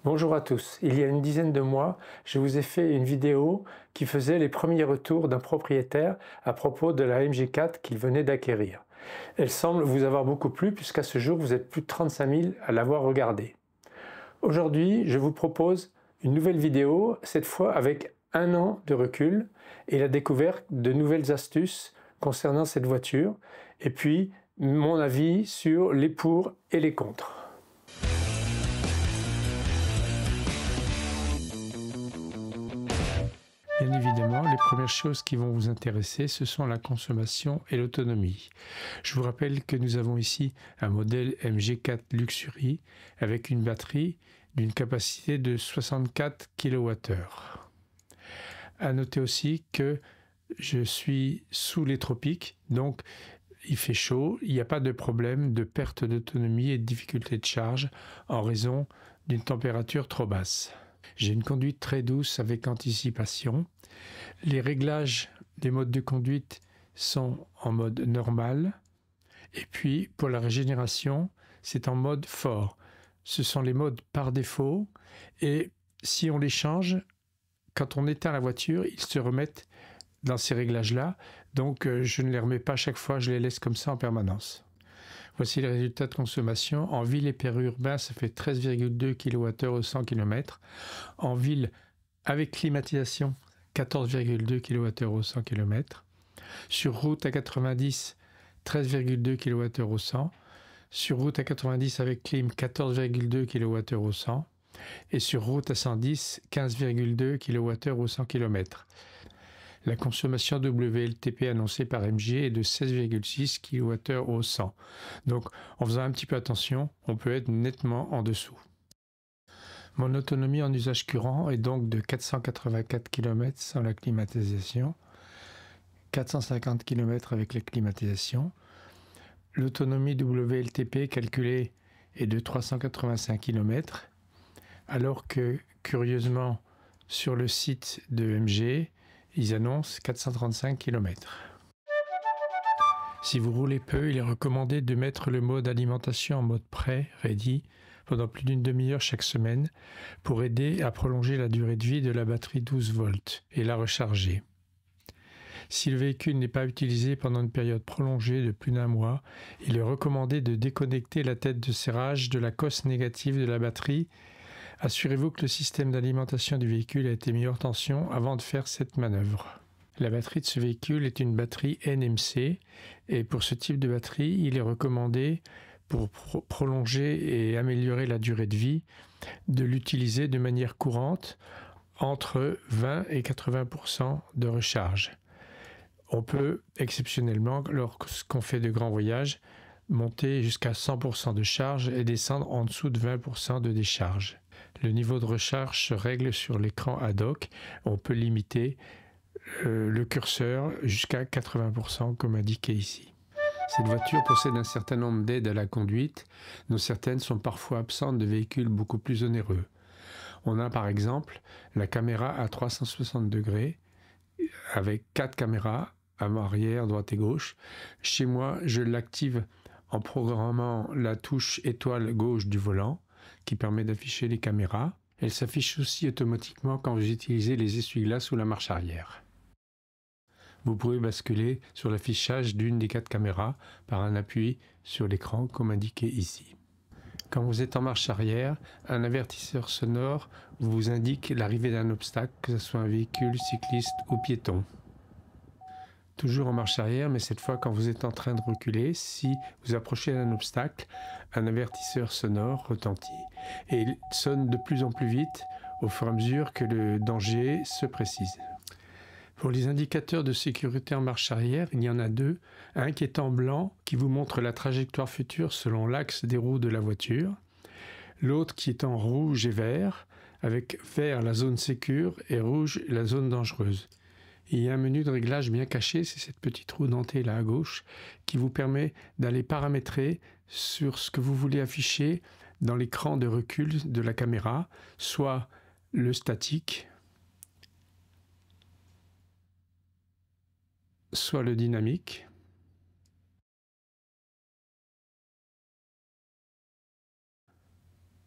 Bonjour à tous. Il y a une dizaine de mois, je vous ai fait une vidéo qui faisait les premiers retours d'un propriétaire à propos de la MG4 qu'il venait d'acquérir. Elle semble vous avoir beaucoup plu puisqu'à ce jour, vous êtes plus de 35 000 à l'avoir regardée. Aujourd'hui, je vous propose une nouvelle vidéo, cette fois avec un an de recul et la découverte de nouvelles astuces concernant cette voiture et puis mon avis sur les pour et les contre. Bien évidemment, les premières choses qui vont vous intéresser, ce sont la consommation et l'autonomie. Je vous rappelle que nous avons ici un modèle MG4 Luxury avec une batterie d'une capacité de 64 kWh. À noter aussi que je suis sous les tropiques, donc il fait chaud, il n'y a pas de problème de perte d'autonomie et de difficulté de charge en raison d'une température trop basse. J'ai une conduite très douce avec anticipation. Les réglages des modes de conduite sont en mode normal. Et puis, pour la régénération, c'est en mode fort. Ce sont les modes par défaut. Et si on les change, quand on éteint la voiture, ils se remettent dans ces réglages-là. Donc, je ne les remets pas à chaque fois, je les laisse comme ça en permanence. Voici les résultats de consommation. En ville et périurbain, ça fait 13,2 kWh au 100 km. En ville, avec climatisation, 14,2 kWh au 100 km. Sur route à 90, 13,2 kWh au 100. Sur route à 90 avec clim, 14,2 kWh au 100. Et sur route à 110, 15,2 kWh au 100 km. La consommation WLTP annoncée par MG est de 16,6 kWh au 100. Donc, en faisant un petit peu attention, on peut être nettement en dessous. Mon autonomie en usage courant est donc de 484 km sans la climatisation, 450 km avec la climatisation. L'autonomie WLTP calculée est de 385 km, alors que, curieusement, sur le site de MG, ils annoncent 435 km. Si vous roulez peu, il est recommandé de mettre le mode alimentation en mode prêt, ready, pendant plus d'une demi-heure chaque semaine pour aider à prolonger la durée de vie de la batterie 12 volts et la recharger. Si le véhicule n'est pas utilisé pendant une période prolongée de plus d'un mois, il est recommandé de déconnecter la tête de serrage de la cosse négative de la batterie. Assurez-vous que le système d'alimentation du véhicule a été mis hors tension avant de faire cette manœuvre. La batterie de ce véhicule est une batterie NMC et pour ce type de batterie, il est recommandé, pour prolonger et améliorer la durée de vie, de l'utiliser de manière courante entre 20 et 80% de recharge. On peut exceptionnellement, lorsqu'on fait de grands voyages, monter jusqu'à 100% de charge et descendre en dessous de 20% de décharge. Le niveau de recharge se règle sur l'écran ad hoc. On peut limiter le curseur jusqu'à 80% comme indiqué ici. Cette voiture possède un certain nombre d'aides à la conduite, dont certaines sont parfois absentes de véhicules beaucoup plus onéreux. On a par exemple la caméra à 360 degrés avec 4 caméras avant, arrière, droite et gauche. Chez moi, je l'active en programmant la touche étoile gauche du volant qui permet d'afficher les caméras. Elle s'affiche aussi automatiquement quand vous utilisez les essuie-glaces ou la marche arrière. Vous pouvez basculer sur l'affichage d'une des 4 caméras par un appui sur l'écran comme indiqué ici. Quand vous êtes en marche arrière, un avertisseur sonore vous indique l'arrivée d'un obstacle, que ce soit un véhicule, cycliste ou piéton. Toujours en marche arrière, mais cette fois quand vous êtes en train de reculer, si vous approchez d'un obstacle, un avertisseur sonore retentit et il sonne de plus en plus vite au fur et à mesure que le danger se précise. Pour les indicateurs de sécurité en marche arrière, il y en a 2. Un qui est en blanc, qui vous montre la trajectoire future selon l'axe des roues de la voiture. L'autre qui est en rouge et vert, avec vert la zone sécure et rouge la zone dangereuse. Il y a un menu de réglage bien caché, c'est cette petite roue dentée là à gauche, qui vous permet d'aller paramétrer sur ce que vous voulez afficher dans l'écran de recul de la caméra, soit le statique, soit le dynamique,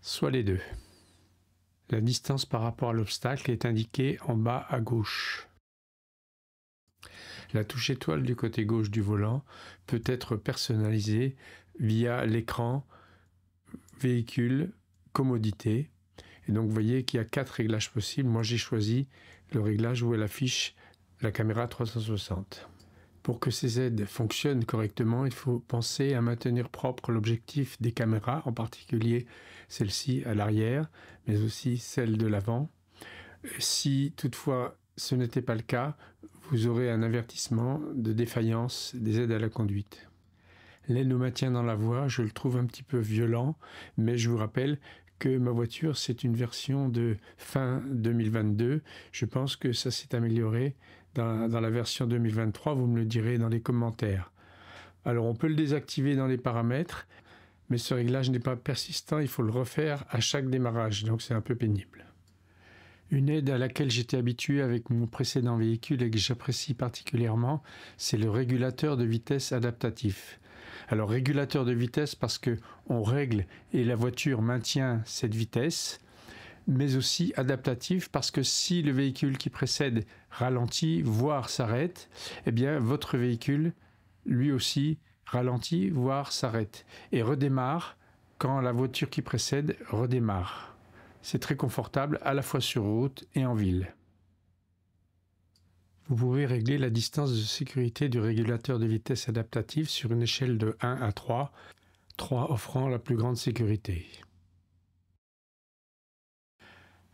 soit les deux. La distance par rapport à l'obstacle est indiquée en bas à gauche. La touche étoile du côté gauche du volant peut être personnalisée via l'écran véhicule, commodité. Et donc vous voyez qu'il y a 4 réglages possibles. Moi j'ai choisi le réglage où elle affiche la caméra 360. Pour que ces aides fonctionnent correctement, il faut penser à maintenir propre l'objectif des caméras, en particulier celle-ci à l'arrière, mais aussi celle de l'avant. Si toutefois ce n'était pas le cas, vous aurez un avertissement de défaillance des aides à la conduite. L'aide au maintien dans la voie, je le trouve un petit peu violent, mais je vous rappelle que ma voiture, c'est une version de fin 2022. Je pense que ça s'est amélioré dans la version 2023. Vous me le direz dans les commentaires. Alors, on peut le désactiver dans les paramètres, mais ce réglage n'est pas persistant. Il faut le refaire à chaque démarrage, donc c'est un peu pénible. Une aide à laquelle j'étais habitué avec mon précédent véhicule et que j'apprécie particulièrement, c'est le régulateur de vitesse adaptatif. Alors régulateur de vitesse parce qu'on règle et la voiture maintient cette vitesse, mais aussi adaptatif parce que si le véhicule qui précède ralentit, voire s'arrête, eh bien votre véhicule lui aussi ralentit, voire s'arrête et redémarre quand la voiture qui précède redémarre. C'est très confortable à la fois sur route et en ville. Vous pouvez régler la distance de sécurité du régulateur de vitesse adaptatif sur une échelle de 1 à 3, 3 offrant la plus grande sécurité.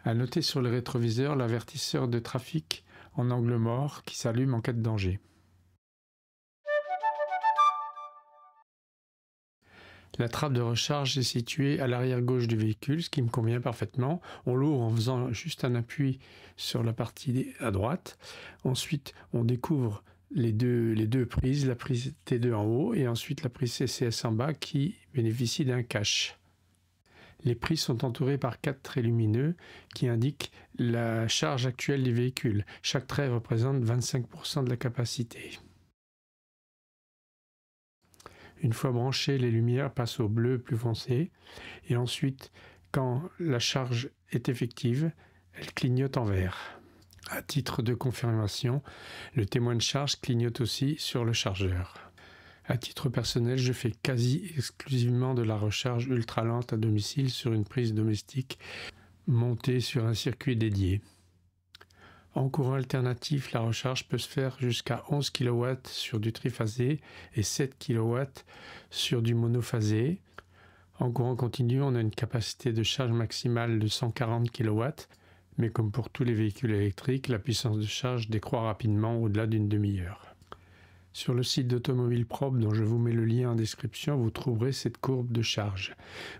À noter sur le rétroviseur l'avertisseur de trafic en angle mort qui s'allume en cas de danger. La trappe de recharge est située à l'arrière gauche du véhicule, ce qui me convient parfaitement. On l'ouvre en faisant juste un appui sur la partie à droite. Ensuite, on découvre les deux prises, la prise T2 en haut et ensuite la prise CCS en bas qui bénéficie d'un cache. Les prises sont entourées par 4 traits lumineux qui indiquent la charge actuelle du véhicule. Chaque trait représente 25% de la capacité. Une fois branchées, les lumières passent au bleu plus foncé et ensuite, quand la charge est effective, elle clignote en vert. À titre de confirmation, le témoin de charge clignote aussi sur le chargeur. À titre personnel, je fais quasi exclusivement de la recharge ultra lente à domicile sur une prise domestique montée sur un circuit dédié. En courant alternatif, la recharge peut se faire jusqu'à 11 kW sur du triphasé et 7 kW sur du monophasé. En courant continu, on a une capacité de charge maximale de 140 kW, mais comme pour tous les véhicules électriques, la puissance de charge décroît rapidement au-delà d'une demi-heure. Sur le site d'Automobile Propre, dont je vous mets le lien en description, vous trouverez cette courbe de charge.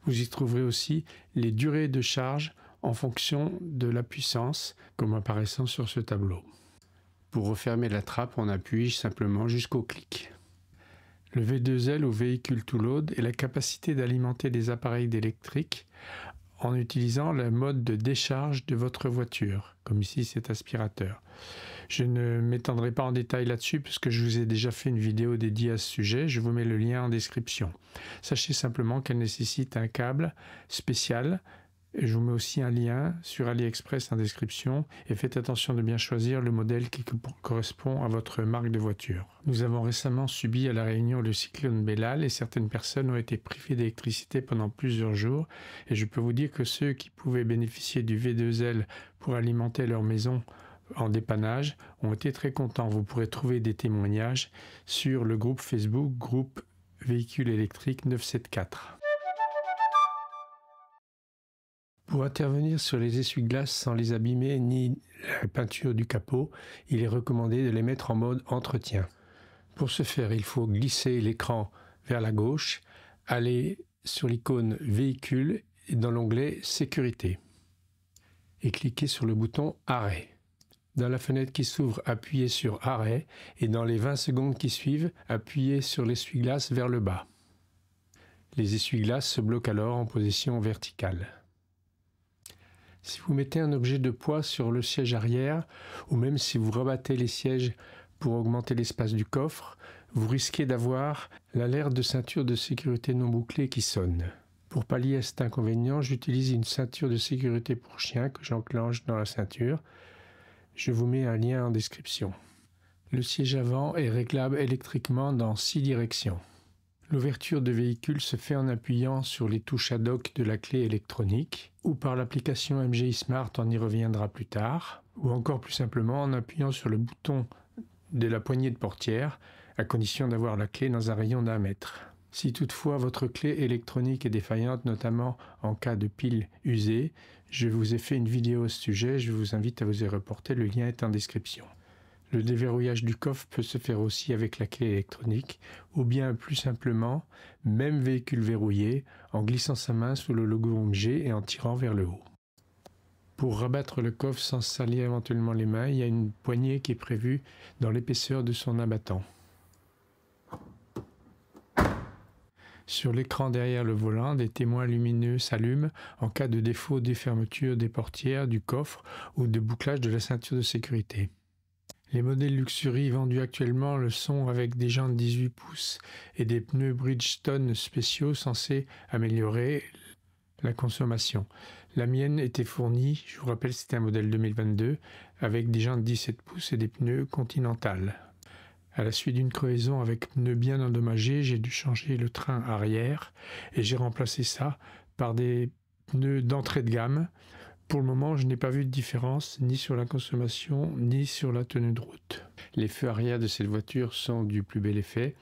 Vous y trouverez aussi les durées de charge en fonction de la puissance, comme apparaissant sur ce tableau. Pour refermer la trappe, on appuie simplement jusqu'au clic. Le V2L ou véhicule to load est la capacité d'alimenter des appareils électriques en utilisant le mode de décharge de votre voiture, comme ici cet aspirateur. Je ne m'étendrai pas en détail là-dessus puisque je vous ai déjà fait une vidéo dédiée à ce sujet, je vous mets le lien en description. Sachez simplement qu'elle nécessite un câble spécial. Je vous mets aussi un lien sur AliExpress en description et faites attention de bien choisir le modèle qui correspond à votre marque de voiture. Nous avons récemment subi à La Réunion le cyclone Bellal et certaines personnes ont été privées d'électricité pendant plusieurs jours et je peux vous dire que ceux qui pouvaient bénéficier du V2L pour alimenter leur maison en dépannage ont été très contents. Vous pourrez trouver des témoignages sur le groupe Facebook, groupe Véhicule électrique 974. Pour intervenir sur les essuie-glaces sans les abîmer ni la peinture du capot, il est recommandé de les mettre en mode entretien. Pour ce faire, il faut glisser l'écran vers la gauche, aller sur l'icône Véhicule et dans l'onglet Sécurité et cliquer sur le bouton Arrêt. Dans la fenêtre qui s'ouvre, appuyez sur Arrêt et dans les 20 secondes qui suivent, appuyez sur l'essuie-glace vers le bas. Les essuie-glaces se bloquent alors en position verticale. Si vous mettez un objet de poids sur le siège arrière, ou même si vous rebattez les sièges pour augmenter l'espace du coffre, vous risquez d'avoir l'alerte de ceinture de sécurité non bouclée qui sonne. Pour pallier à cet inconvénient, j'utilise une ceinture de sécurité pour chien que j'enclenche dans la ceinture. Je vous mets un lien en description. Le siège avant est réglable électriquement dans 6 directions. L'ouverture de véhicule se fait en appuyant sur les touches ad hoc de la clé électronique ou par l'application MGI Smart, on y reviendra plus tard, ou encore plus simplement en appuyant sur le bouton de la poignée de portière, à condition d'avoir la clé dans un rayon d'1 mètre. Si toutefois votre clé électronique est défaillante, notamment en cas de pile usée, je vous ai fait une vidéo à ce sujet, je vous invite à vous y reporter, le lien est en description. Le déverrouillage du coffre peut se faire aussi avec la clé électronique, ou bien plus simplement, même véhicule verrouillé, en glissant sa main sous le logo MG et en tirant vers le haut. Pour rabattre le coffre sans salir éventuellement les mains, il y a une poignée qui est prévue dans l'épaisseur de son abattant. Sur l'écran derrière le volant, des témoins lumineux s'allument en cas de défaut des fermetures des portières, du coffre ou de bouclage de la ceinture de sécurité. Les modèles Luxury vendus actuellement le sont avec des jantes 18 pouces et des pneus Bridgestone spéciaux censés améliorer la consommation. La mienne était fournie, je vous rappelle c'était un modèle 2022, avec des jantes 17 pouces et des pneus Continental. À la suite d'une crevaison avec pneus bien endommagés, j'ai dû changer le train arrière et j'ai remplacé ça par des pneus d'entrée de gamme. Pour le moment, je n'ai pas vu de différence ni sur la consommation ni sur la tenue de route. Les feux arrière de cette voiture sont du plus bel effet.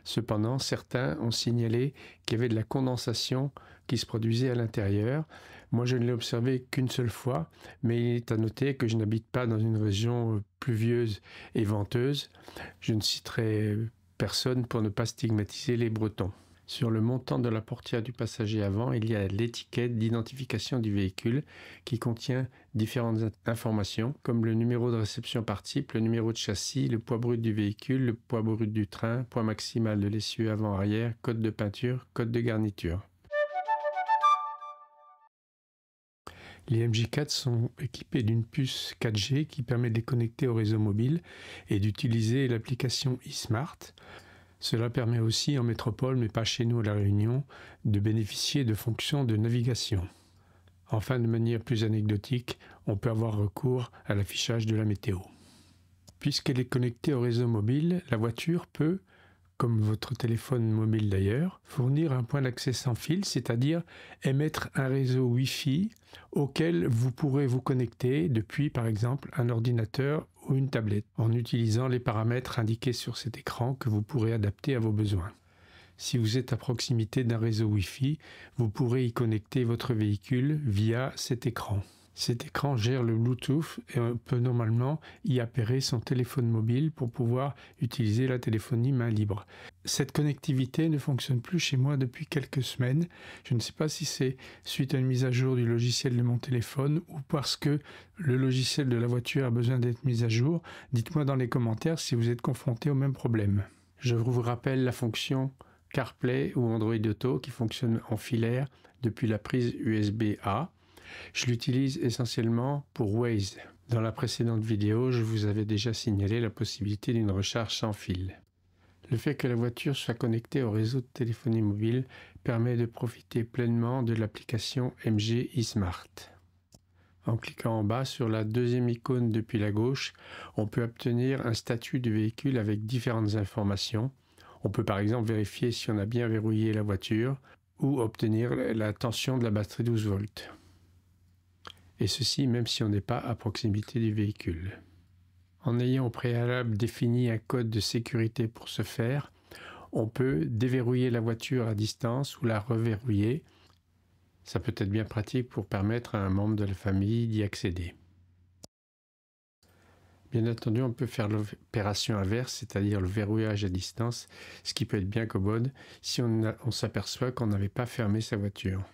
Cependant, certains ont signalé qu'il y avait de la condensation qui se produisait à l'intérieur. Moi, je ne l'ai observé qu'une seule fois, mais il est à noter que je n'habite pas dans une région pluvieuse et venteuse. Je ne citerai personne pour ne pas stigmatiser les Bretons. Sur le montant de la portière du passager avant, il y a l'étiquette d'identification du véhicule qui contient différentes informations comme le numéro de réception par type, le numéro de châssis, le poids brut du véhicule, le poids brut du train, poids maximal de l'essieu avant-arrière, code de peinture, code de garniture. Les MG4 sont équipés d'une puce 4G qui permet de les connecter au réseau mobile et d'utiliser l'application eSmart. Cela permet aussi en métropole, mais pas chez nous à La Réunion, de bénéficier de fonctions de navigation. Enfin, de manière plus anecdotique, on peut avoir recours à l'affichage de la météo. Puisqu'elle est connectée au réseau mobile, la voiture peut, comme votre téléphone mobile d'ailleurs, fournir un point d'accès sans fil, c'est-à-dire émettre un réseau Wi-Fi auquel vous pourrez vous connecter depuis par exemple un ordinateur ou une tablette, en utilisant les paramètres indiqués sur cet écran que vous pourrez adapter à vos besoins. Si vous êtes à proximité d'un réseau Wi-Fi, vous pourrez y connecter votre véhicule via cet écran. Cet écran gère le Bluetooth et on peut normalement y appairer son téléphone mobile pour pouvoir utiliser la téléphonie main libre. Cette connectivité ne fonctionne plus chez moi depuis quelques semaines. Je ne sais pas si c'est suite à une mise à jour du logiciel de mon téléphone ou parce que le logiciel de la voiture a besoin d'être mis à jour. Dites-moi dans les commentaires si vous êtes confronté au même problème. Je vous rappelle la fonction CarPlay ou Android Auto qui fonctionne en filaire depuis la prise USB-A. Je l'utilise essentiellement pour Waze. Dans la précédente vidéo, je vous avais déjà signalé la possibilité d'une recharge sans fil. Le fait que la voiture soit connectée au réseau de téléphonie mobile permet de profiter pleinement de l'application MG eSmart. En cliquant en bas sur la deuxième icône depuis la gauche, on peut obtenir un statut du véhicule avec différentes informations. On peut par exemple vérifier si on a bien verrouillé la voiture ou obtenir la tension de la batterie 12 volts. Et ceci même si on n'est pas à proximité du véhicule. En ayant au préalable défini un code de sécurité pour ce faire, on peut déverrouiller la voiture à distance ou la reverrouiller. Ça peut être bien pratique pour permettre à un membre de la famille d'y accéder. Bien entendu, on peut faire l'opération inverse, c'est-à-dire le verrouillage à distance, ce qui peut être bien commode si on s'aperçoit qu'on n'avait pas fermé sa voiture.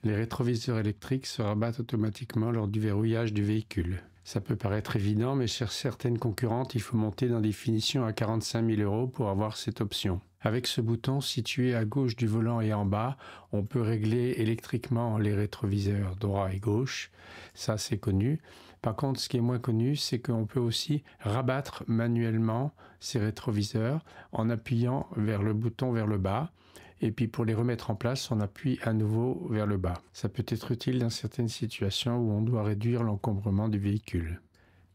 Les rétroviseurs électriques se rabattent automatiquement lors du verrouillage du véhicule. Ça peut paraître évident, mais chez certaines concurrentes, il faut monter dans des finitions à 45 000 € pour avoir cette option. Avec ce bouton situé à gauche du volant et en bas, on peut régler électriquement les rétroviseurs droit et gauche. Ça, c'est connu. Par contre, ce qui est moins connu, c'est qu'on peut aussi rabattre manuellement ces rétroviseurs en appuyant vers le bouton vers le bas. Et puis pour les remettre en place, on appuie à nouveau vers le bas. Ça peut être utile dans certaines situations où on doit réduire l'encombrement du véhicule.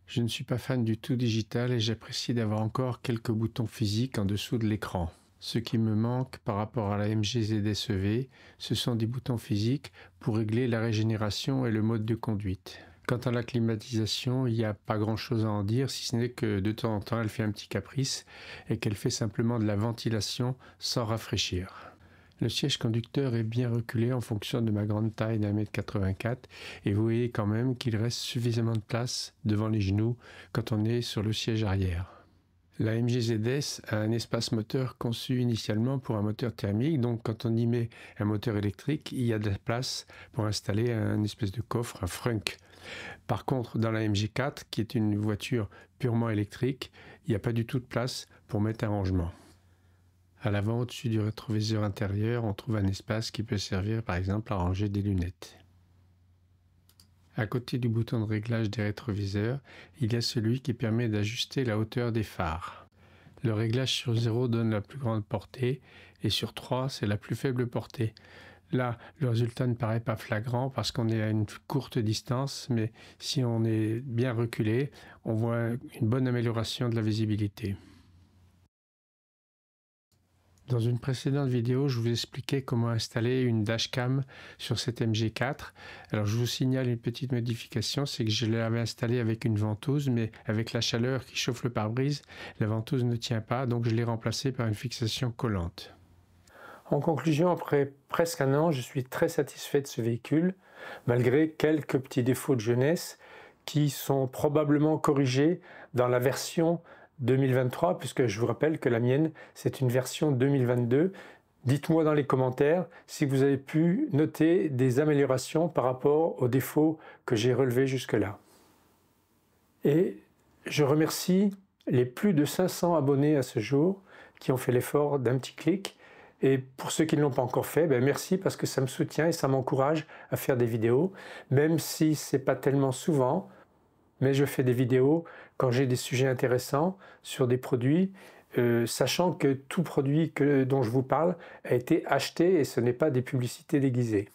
Je ne suis pas fan du tout digital et j'apprécie d'avoir encore quelques boutons physiques en dessous de l'écran. Ce qui me manque par rapport à la MG ZS-EV, ce sont des boutons physiques pour régler la régénération et le mode de conduite. Quant à la climatisation, il n'y a pas grand-chose à en dire, si ce n'est que de temps en temps, elle fait un petit caprice et qu'elle fait simplement de la ventilation sans rafraîchir. Le siège conducteur est bien reculé en fonction de ma grande taille d'1,84 m et vous voyez quand même qu'il reste suffisamment de place devant les genoux quand on est sur le siège arrière. La MG ZS a un espace moteur conçu initialement pour un moteur thermique, donc quand on y met un moteur électrique, il y a de la place pour installer un espèce de coffre, un frunk. Par contre, dans la MG4, qui est une voiture purement électrique, il n'y a pas du tout de place pour mettre un rangement. À l'avant, au-dessus du rétroviseur intérieur, on trouve un espace qui peut servir par exemple à ranger des lunettes. À côté du bouton de réglage des rétroviseurs, il y a celui qui permet d'ajuster la hauteur des phares. Le réglage sur 0 donne la plus grande portée et sur 3 c'est la plus faible portée. Là, le résultat ne paraît pas flagrant parce qu'on est à une courte distance, mais si on est bien reculé, on voit une bonne amélioration de la visibilité. Dans une précédente vidéo, je vous expliquais comment installer une dashcam sur cette MG4. Alors je vous signale une petite modification, c'est que je l'avais installée avec une ventouse, mais avec la chaleur qui chauffe le pare-brise, la ventouse ne tient pas, donc je l'ai remplacée par une fixation collante. En conclusion, après presque un an, je suis très satisfait de ce véhicule, malgré quelques petits défauts de jeunesse qui sont probablement corrigés dans la version 2023, puisque je vous rappelle que la mienne, c'est une version 2022. Dites-moi dans les commentaires si vous avez pu noter des améliorations par rapport aux défauts que j'ai relevés jusque-là. Et je remercie les plus de 500 abonnés à ce jour qui ont fait l'effort d'un petit clic. Et pour ceux qui ne l'ont pas encore fait, merci parce que ça me soutient et ça m'encourage à faire des vidéos, même si ce n'est pas tellement souvent. Mais je fais des vidéos quand j'ai des sujets intéressants sur des produits, sachant que tout produit dont je vous parle a été acheté et ce n'est pas des publicités déguisées.